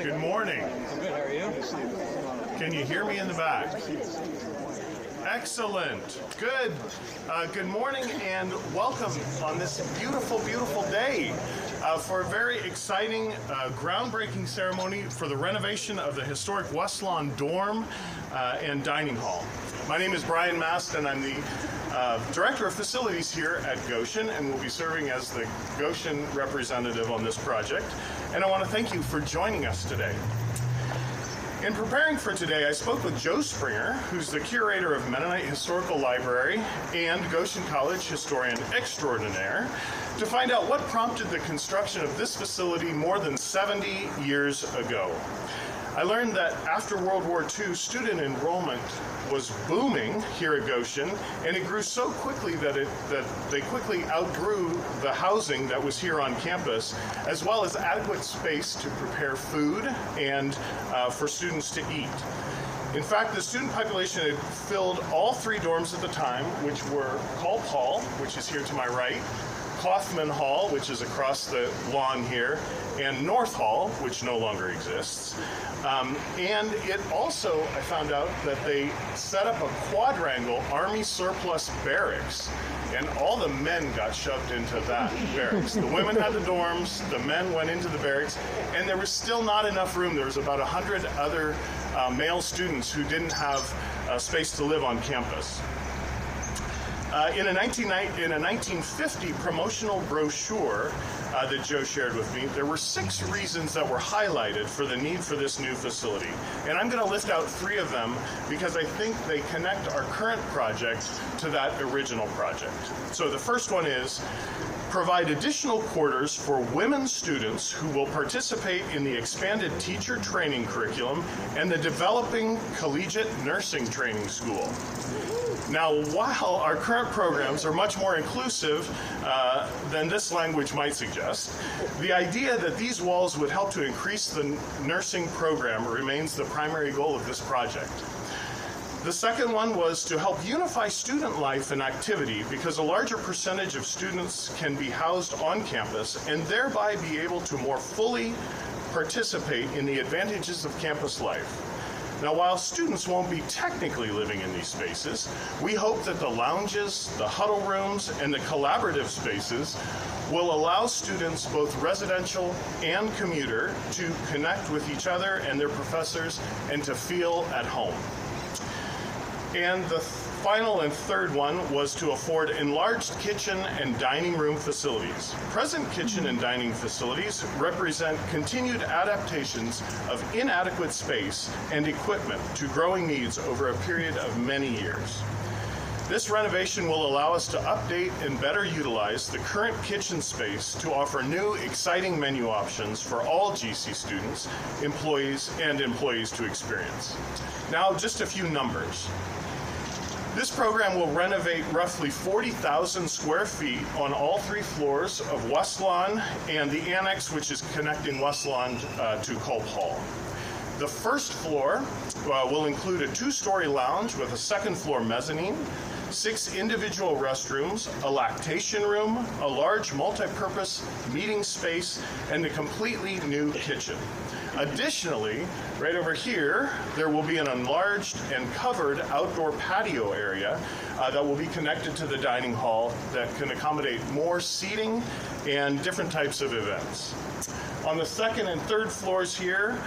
Good morning. I'm good, how are you? Can you hear me in the back? Excellent. Good. Good morning and welcome on this beautiful, beautiful day for a very exciting, groundbreaking ceremony for the renovation of the historic Westlawn dorm and dining hall. My name is Brian Mast and I'm the Director of Facilities here at Goshen, and will be serving as the Goshen representative on this project. And I want to thank you for joining us today. In preparing for today, I spoke with Joe Springer, who's the curator of Mennonite Historical Library and Goshen College historian extraordinaire, to find out what prompted the construction of this facility more than 70 years ago. I learned that after World War II, student enrollment was booming here at Goshen, and it grew so quickly that they quickly outgrew the housing that was here on campus, as well as adequate space to prepare food and for students to eat. In fact, the student population had filled all three dorms at the time, which were Culp Hall, which is here to my right, Kaufman Hall, which is across the lawn here, and North Hall, which no longer exists. And it also, I found out that they set up a quadrangle Army surplus barracks, and all the men got shoved into that barracks. The women had the dorms, the men went into the barracks, and there was still not enough room. There was about 100 other male students who didn't have space to live on campus. In a 1950 promotional brochure that Joe shared with me, there were 6 reasons that were highlighted for the need for this new facility. And I'm going to list out 3 of them because I think they connect our current project to that original project. So the first one is provide additional quarters for women students who will participate in the expanded teacher training curriculum and the developing collegiate nursing training school. Now, while our current programs are much more inclusive than this language might suggest, the idea that these walls would help to increase the nursing program remains the primary goal of this project. The second one was to help unify student life and activity because a larger percentage of students can be housed on campus and thereby be able to more fully participate in the advantages of campus life. Now, while students won't be technically living in these spaces, we hope that the lounges, the huddle rooms, and the collaborative spaces will allow students, both residential and commuter, to connect with each other and their professors and to feel at home. And the final and third one was to afford enlarged kitchen and dining room facilities. Present kitchen and dining facilities represent continued adaptations of inadequate space and equipment to growing needs over a period of many years. This renovation will allow us to update and better utilize the current kitchen space to offer new, exciting menu options for all GC students, employees to experience. Now, just a few numbers. This program will renovate roughly 40,000 square feet on all 3 floors of Westlawn and the annex, which is connecting Westlawn to Culp Hall. The first floor will include a 2-story lounge with a 2nd floor mezzanine, 6 individual restrooms, a lactation room, a large multi-purpose meeting space, and a completely new kitchen. Additionally, right over here, there will be an enlarged and covered outdoor patio area that will be connected to the dining hall that can accommodate more seating and different types of events. On the 2nd and 3rd floors here,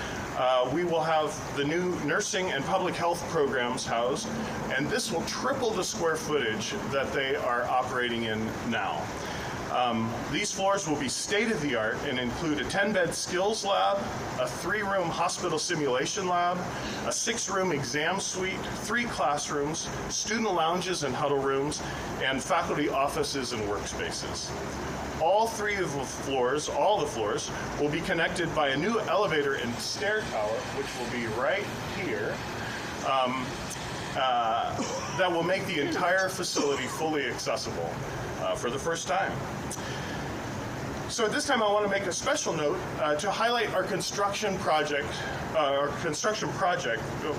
we will have the new nursing and public health programs housed, and this will triple the square footage that they are operating in now. These floors will be state-of-the-art and include a 10-bed skills lab, a 3-room hospital simulation lab, a 6-room exam suite, 3 classrooms, student lounges and huddle rooms, and faculty offices and workspaces. All the floors will be connected by a new elevator and stair tower, which will be right here, that will make the entire facility fully accessible for the first time. So at this time, I want to make a special note to highlight our construction project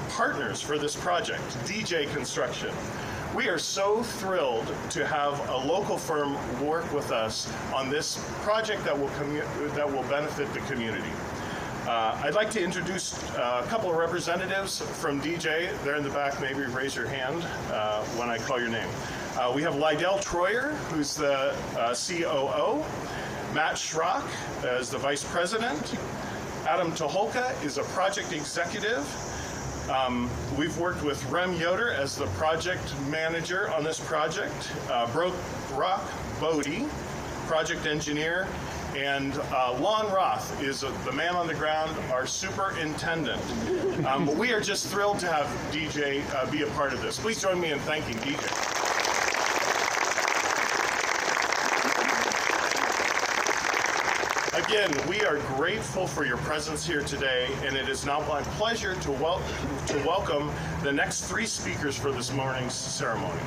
partners for this project, DJ Construction. We are so thrilled to have a local firm work with us on this project that will benefit the community. I'd like to introduce a couple of representatives from DJ. They're in the back. Maybe raise your hand when I call your name. We have Lydell Troyer, who's the COO. Matt Schrock is the Vice President. Adam Toholka is a project executive. We've worked with Rem Yoder as the project manager on this project. Brock Bodie, project engineer. And Lon Roth is the man on the ground, our superintendent. But we are just thrilled to have DJ be a part of this. Please join me in thanking DJ. Again, we are grateful for your presence here today, and it is now my pleasure to welcome the next three speakers for this morning's ceremony.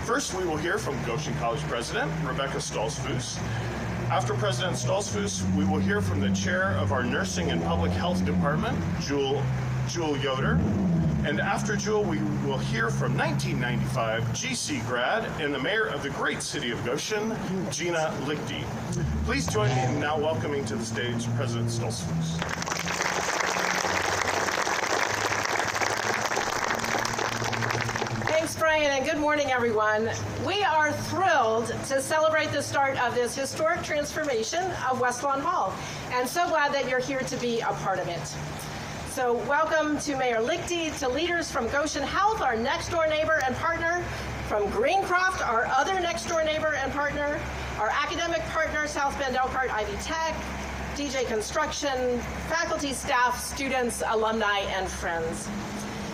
First, we will hear from Goshen College President Rebecca Stolzfus. After President Stolzfus, we will hear from the chair of our Nursing and Public Health Department, Jewel Yoder. And after Jewel, we will hear from 1995 GC grad and the mayor of the great city of Goshen, Gina Lichty. Please join me in now welcoming to the stage President Stolzfus. Thanks, Brian, and good morning, everyone. We are thrilled to celebrate the start of this historic transformation of Westlawn Hall, and so glad that you're here to be a part of it. So welcome to Mayor Lichty, to leaders from Goshen Health, our next-door neighbor and partner, from Greencroft, our other next-door neighbor and partner, our academic partner, South Bend Elkhart Ivy Tech, DJ Construction, faculty, staff, students, alumni, and friends.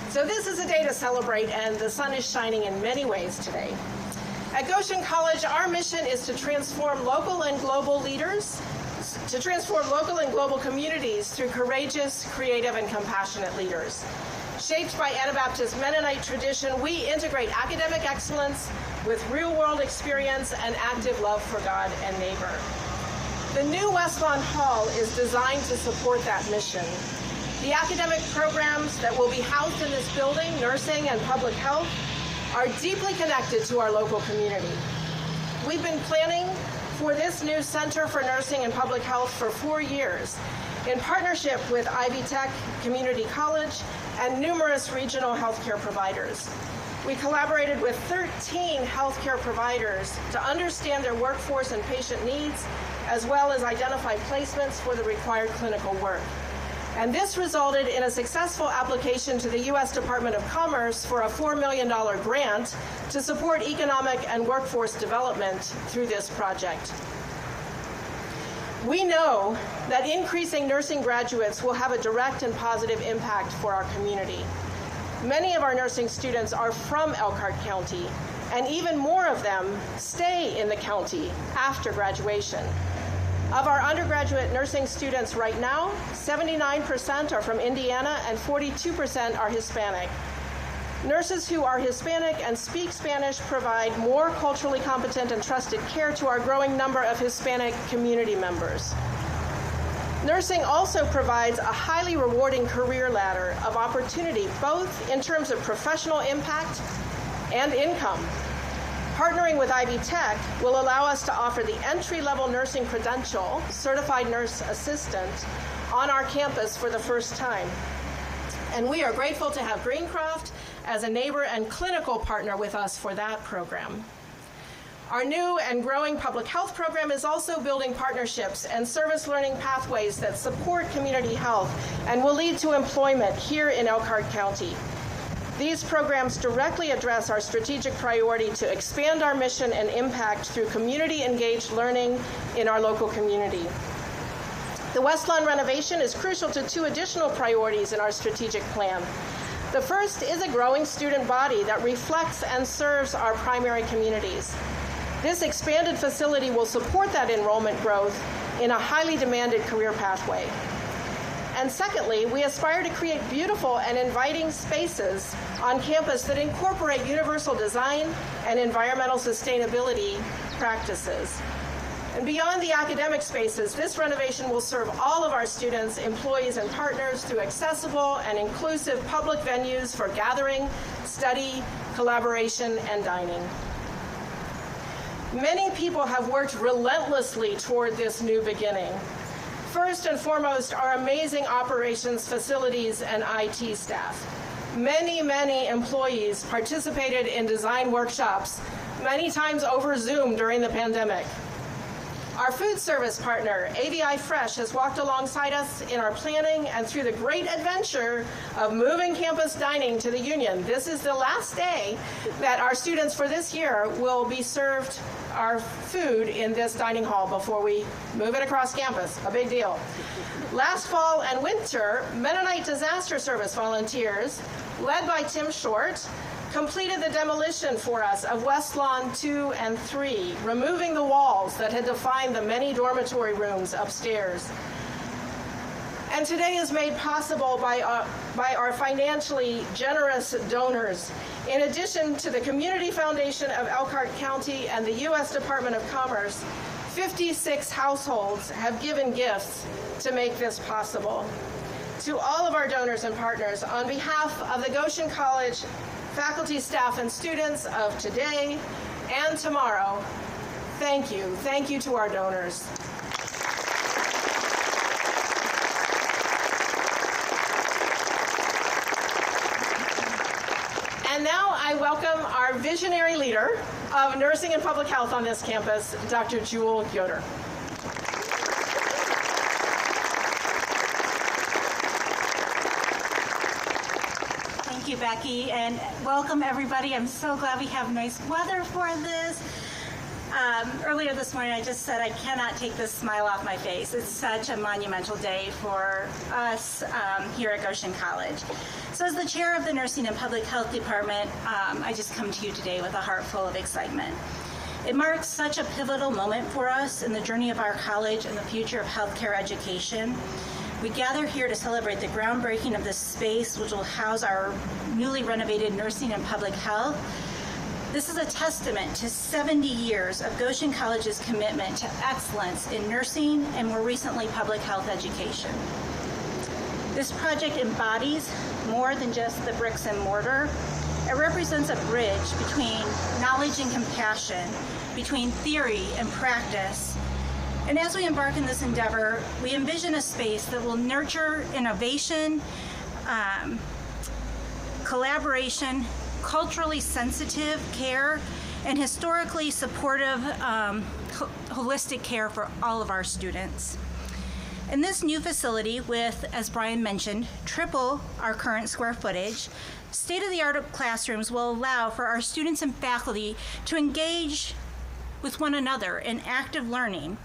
So this is a day to celebrate, and the sun is shining in many ways today. At Goshen College, our mission is to transform local and global leaders, to transform local and global communities through courageous, creative, and compassionate leaders. Shaped by Anabaptist Mennonite tradition, we integrate academic excellence with real-world experience and active love for God and neighbor. The new Westlawn Hall is designed to support that mission. The academic programs that will be housed in this building, nursing and public health, are deeply connected to our local community. We've been planning for this new Center for Nursing and Public Health for 4 years in partnership with Ivy Tech Community College and numerous regional healthcare providers. We collaborated with 13 healthcare providers to understand their workforce and patient needs, as well as identify placements for the required clinical work. And this resulted in a successful application to the U.S. Department of Commerce for a $4 million grant to support economic and workforce development through this project. We know that increasing nursing graduates will have a direct and positive impact for our community. Many of our nursing students are from Elkhart County, and even more of them stay in the county after graduation. Of our undergraduate nursing students right now, 79% are from Indiana and 42% are Hispanic. Nurses who are Hispanic and speak Spanish provide more culturally competent and trusted care to our growing number of Hispanic community members. Nursing also provides a highly rewarding career ladder of opportunity, both in terms of professional impact and income. Partnering with Ivy Tech will allow us to offer the entry-level nursing credential, Certified Nurse Assistant, on our campus for the first time. And we are grateful to have Greencroft as a neighbor and clinical partner with us for that program. Our new and growing public health program is also building partnerships and service learning pathways that support community health and will lead to employment here in Elkhart County. These programs directly address our strategic priority to expand our mission and impact through community-engaged learning in our local community. The Westlawn renovation is crucial to two additional priorities in our strategic plan. The first is a growing student body that reflects and serves our primary communities. This expanded facility will support that enrollment growth in a highly demanded career pathway. And secondly, we aspire to create beautiful and inviting spaces on campus that incorporate universal design and environmental sustainability practices. And beyond the academic spaces, this renovation will serve all of our students, employees, and partners through accessible and inclusive public venues for gathering, study, collaboration, and dining. Many people have worked relentlessly toward this new beginning. First and foremost, our amazing operations, facilities, and IT staff. Many, many employees participated in design workshops, many times over Zoom during the pandemic. Our food service partner, AVI Fresh, has walked alongside us in our planning and through the great adventure of moving campus dining to the Union. This is the last day that our students for this year will be served our food in this dining hall before we move it across campus. A big deal. Last fall and winter, Mennonite Disaster Service volunteers, led by Tim Short, completed the demolition for us of Westlawn 2 and 3, removing the walls that had defined the many dormitory rooms upstairs. And today is made possible by our financially generous donors. In addition to the Community Foundation of Elkhart County and the U.S. Department of Commerce, 56 households have given gifts to make this possible. To all of our donors and partners, on behalf of the Goshen College faculty, staff, and students of today and tomorrow, thank you. Thank you to our donors. And now I welcome our visionary leader of nursing and public health on this campus, Dr. Jewel Yoder. Thank you, Becky, and welcome everybody. I'm so glad we have nice weather for this. Earlier this morning I just said I cannot take this smile off my face. It's such a monumental day for us here at Goshen College. So as the chair of the Nursing and Public Health Department, I just come to you today with a heart full of excitement. It marks such a pivotal moment for us in the journey of our college and the future of healthcare education. We gather here to celebrate the groundbreaking of this space, which will house our newly renovated nursing and public health. This is a testament to 70 years of Goshen College's commitment to excellence in nursing and more recently public health education. This project embodies more than just the bricks and mortar. It represents a bridge between knowledge and compassion, between theory and practice. And as we embark in this endeavor, we envision a space that will nurture innovation, collaboration, culturally sensitive care, and historically supportive, holistic care for all of our students. In this new facility with, as Brian mentioned, triple our current square footage, state-of-the-art classrooms will allow for our students and faculty to engage with one another in active learning.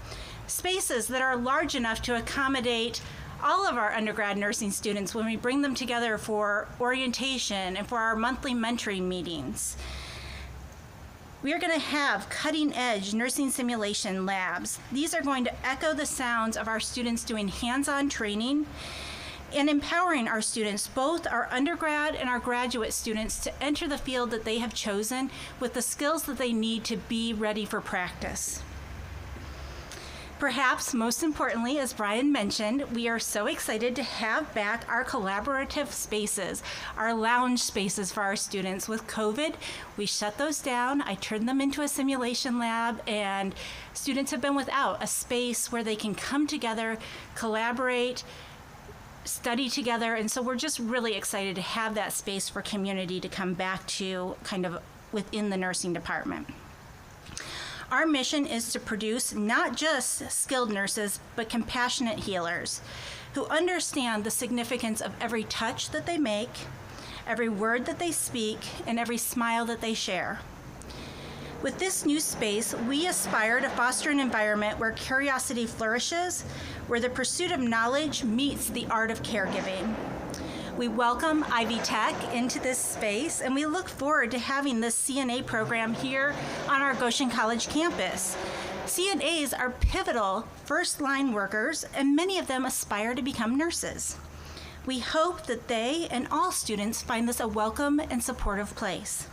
Spaces that are large enough to accommodate all of our undergrad nursing students when we bring them together for orientation and for our monthly mentoring meetings. We are going to have cutting-edge nursing simulation labs. These are going to echo the sounds of our students doing hands-on training and empowering our students, both our undergrad and our graduate students, to enter the field that they have chosen with the skills that they need to be ready for practice. Perhaps most importantly, as Brian mentioned, we are so excited to have back our collaborative spaces, our lounge spaces for our students. With COVID, we shut those down. I turned them into a simulation lab, and students have been without a space where they can come together, collaborate, study together. And so we're just really excited to have that space for community to come back to kind of within the nursing department. Our mission is to produce not just skilled nurses, but compassionate healers who understand the significance of every touch that they make, every word that they speak, and every smile that they share. With this new space, we aspire to foster an environment where curiosity flourishes, where the pursuit of knowledge meets the art of caregiving. We welcome Ivy Tech into this space, and we look forward to having this CNA program here on our Goshen College campus. CNAs are pivotal first-line workers, and many of them aspire to become nurses. We hope that they and all students find this a welcome and supportive place.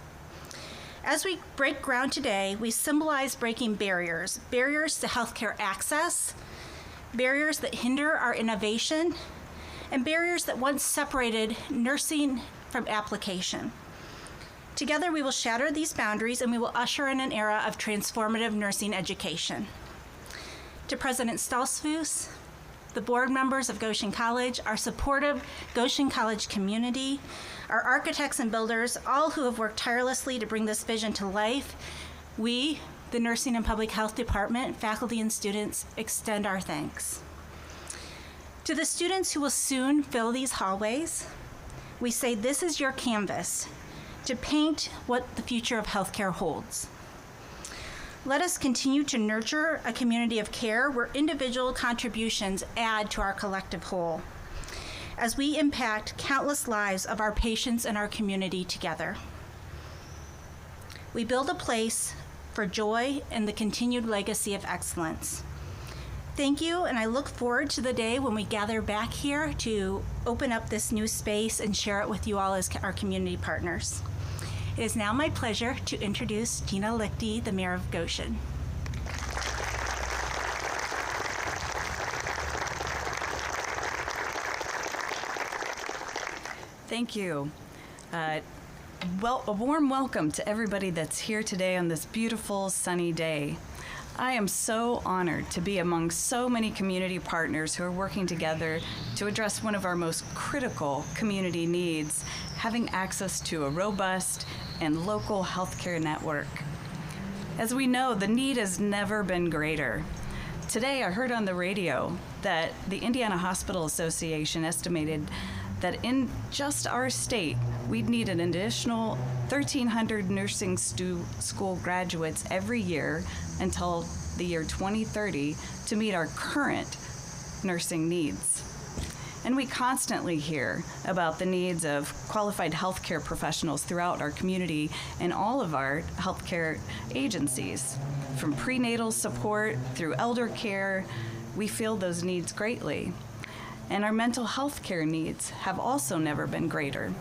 As we break ground today, we symbolize breaking barriers to healthcare access, barriers that hinder our innovation, and barriers that once separated nursing from application. Together, we will shatter these boundaries and we will usher in an era of transformative nursing education. To President Stolzfus, the board members of Goshen College, our supportive Goshen College community, our architects and builders, all who have worked tirelessly to bring this vision to life, we, the Nursing and Public Health Department, faculty and students, extend our thanks. To the students who will soon fill these hallways, we say this is your canvas to paint what the future of healthcare holds. Let us continue to nurture a community of care where individual contributions add to our collective whole, as we impact countless lives of our patients and our community together. We build a place for joy and the continued legacy of excellence. Thank you, and I look forward to the day when we gather back here to open up this new space and share it with you all as our community partners. It is now my pleasure to introduce Gina Lichty, the Mayor of Goshen. Thank you. Well, a warm welcome to everybody that's here today on this beautiful sunny day. I am so honored to be among so many community partners who are working together to address one of our most critical community needs, having access to a robust and local healthcare network. As we know, the need has never been greater. Today, I heard on the radio that the Indiana Hospital Association estimated that in just our state, we'd need an additional 1,300 nursing school graduates every year until the year 2030 to meet our current nursing needs. And we constantly hear about the needs of qualified healthcare professionals throughout our community and all of our healthcare agencies. From prenatal support through elder care, we feel those needs greatly. And our mental health care needs have also never been greater.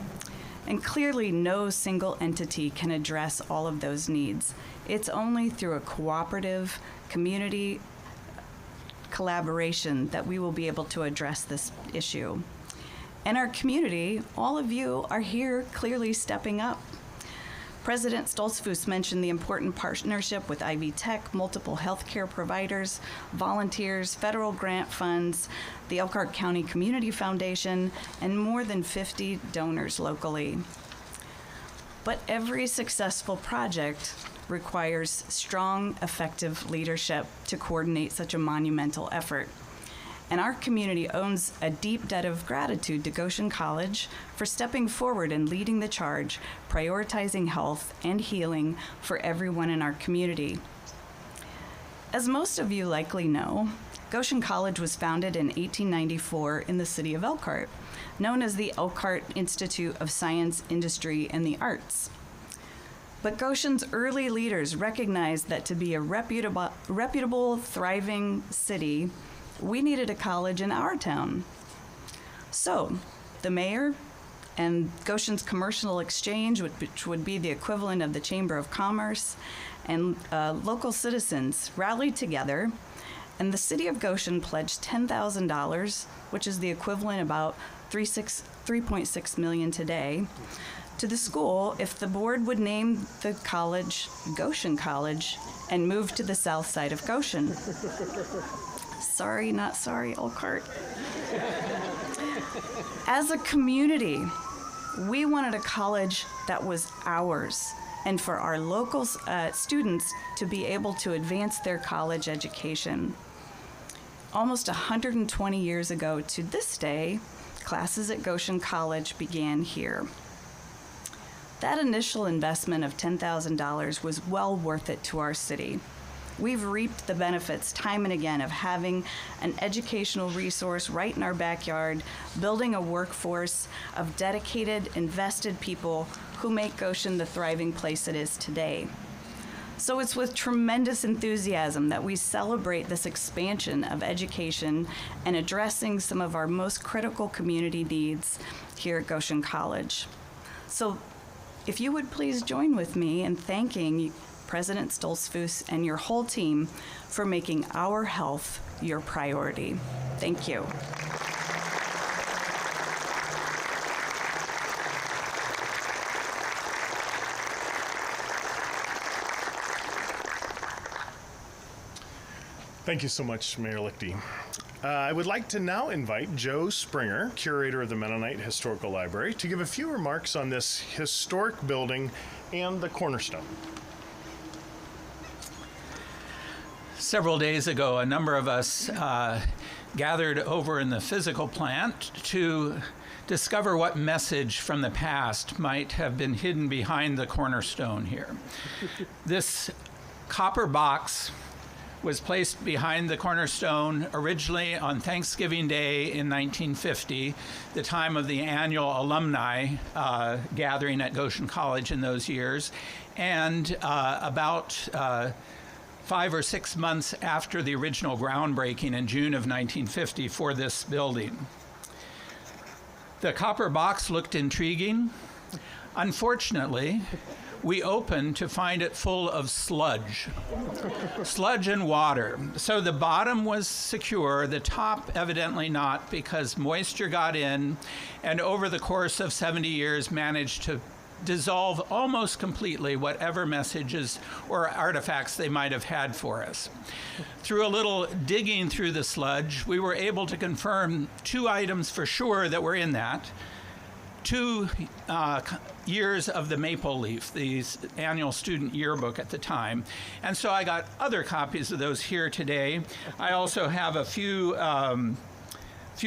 And clearly, no single entity can address all of those needs. It's only through a cooperative community collaboration that we will be able to address this issue. And our community, all of you are here clearly stepping up. President Stoltzfus mentioned the important partnership with Ivy Tech, multiple healthcare providers, volunteers, federal grant funds, the Elkhart County Community Foundation, and more than 50 donors locally. But every successful project requires strong, effective leadership to coordinate such a monumental effort. And our community owes a deep debt of gratitude to Goshen College for stepping forward and leading the charge, prioritizing health and healing for everyone in our community. As most of you likely know, Goshen College was founded in 1894 in the city of Elkhart, known as the Elkhart Institute of Science, Industry, and the Arts. But Goshen's early leaders recognized that to be a reputable, thriving city, we needed a college in our town. So the mayor and Goshen's Commercial Exchange, which would be the equivalent of the Chamber of Commerce, and local citizens rallied together, and the city of Goshen pledged $10,000, which is the equivalent about $3.6 million today, to the school if the board would name the college Goshen College and move to the south side of Goshen. Sorry, not sorry, Elkhart. As a community, we wanted a college that was ours and for our local students to be able to advance their college education. Almost 120 years ago to this day, classes at Goshen College began here. That initial investment of $10,000 was well worth it to our city. We've reaped the benefits time and again of having an educational resource right in our backyard, building a workforce of dedicated, invested people who make Goshen the thriving place it is today. So it's with tremendous enthusiasm that we celebrate this expansion of education and addressing some of our most critical community needs here at Goshen College. So if you would please join with me in thanking President Stoltzfus and your whole team for making our health your priority. Thank you. Thank you so much, Mayor Lichty. I would like to now invite Joe Springer, curator of the Mennonite Historical Library, to give a few remarks on this historic building and the cornerstone. Several days ago, a number of us gathered over in the physical plant to discover what message from the past might have been hidden behind the cornerstone here. This copper box was placed behind the cornerstone originally on Thanksgiving Day in 1950, the time of the annual alumni gathering at Goshen College in those years, and about 5 or 6 months after the original groundbreaking in June of 1950 for this building. The copper box looked intriguing. Unfortunately, we opened to find it full of sludge and water. So the bottom was secure, the top evidently not, because moisture got in and over the course of 70 years managed to dissolve almost completely whatever messages or artifacts they might have had for us. Through a little digging through the sludge, we were able to confirm 2 items for sure that were in that. 2 years of the Maple Leaf, the annual student yearbook at the time. And so I got other copies of those here today. I also have a few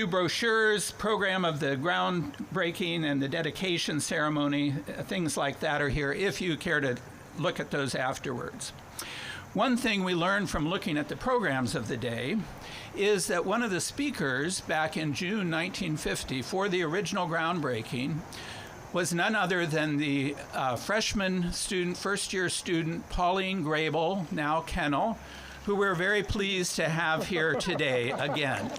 brochures, program of the groundbreaking and the dedication ceremony, things like that are here if you care to look at those afterwards. One thing we learned from looking at the programs of the day is that one of the speakers back in June 1950 for the original groundbreaking was none other than the freshman student, first-year student, Pauline Grable, now Kennel, who we're very pleased to have here today again.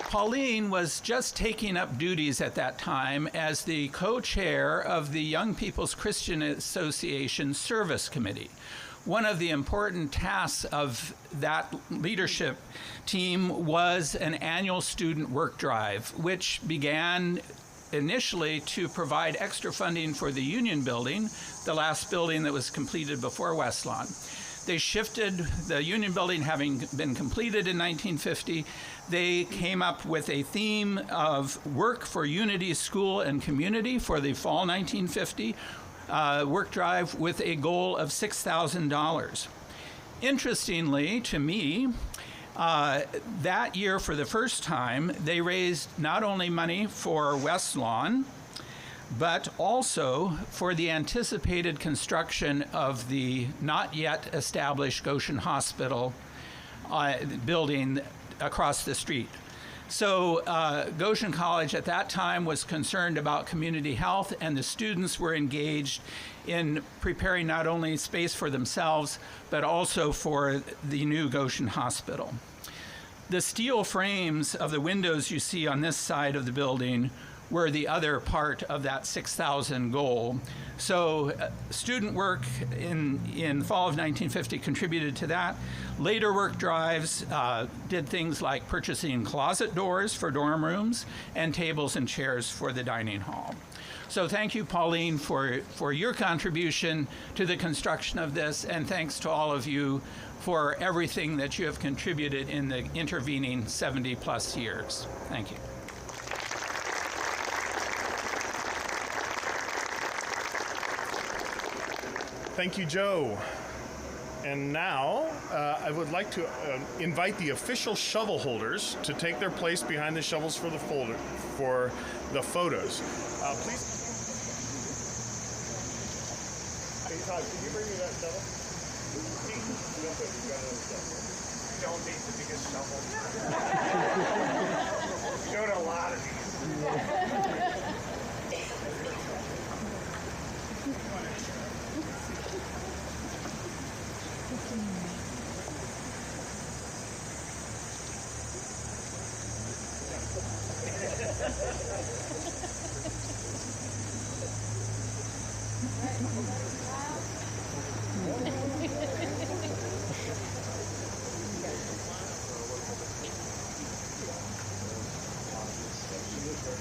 Pauline was just taking up duties at that time as the co-chair of the Young People's Christian Association Service Committee. One of the important tasks of that leadership team was an annual student work drive, which began initially to provide extra funding for the Union Building, the last building that was completed before Westlawn. They shifted, the Union Building having been completed in 1950, they came up with a theme of work for unity, school, and community for the fall 1950 work drive with a goal of $6,000. Interestingly to me, that year for the first time, they raised not only money for Westlawn, but also for the anticipated construction of the not yet established Goshen Hospital building across the street. So Goshen College at that time was concerned about community health, and the students were engaged in preparing not only space for themselves, but also for the new Goshen Hospital. The steel frames of the windows you see on this side of the building were the other part of that 6,000 goal. So student work in fall of 1950 contributed to that. Later work drives did things like purchasing closet doors for dorm rooms and tables and chairs for the dining hall. So thank you, Pauline, for your contribution to the construction of this, and thanks to all of you for everything that you have contributed in the intervening 70+ years. Thank you. Thank you, Joe. And now I would like to invite the official shovel holders to take their place behind the shovels for the photos. Please. Hey, Todd, can you bring me that shovel? You don't need the biggest shovel. You go to a lot of these.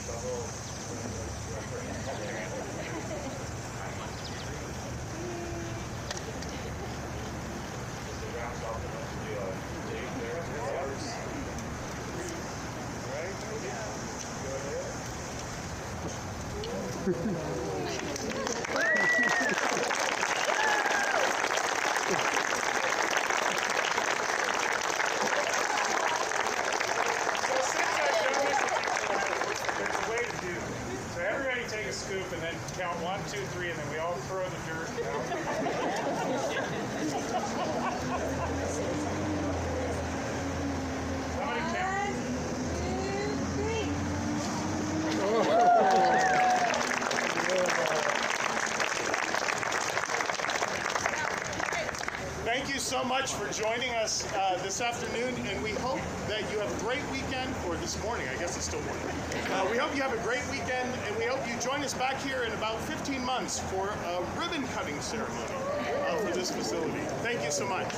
Shovel. Take a scoop and then count 1, 2, 3, and then we all throw the dirt down. Somebody count. 1, 2, 3. Thank you so much for joining us this afternoon, and we hope that you have a great weekend, or this morning, I guess it's still morning. We hope you have a great weekend, and we hope you join us back here in about 15 months for a ribbon cutting ceremony for this facility. Thank you so much.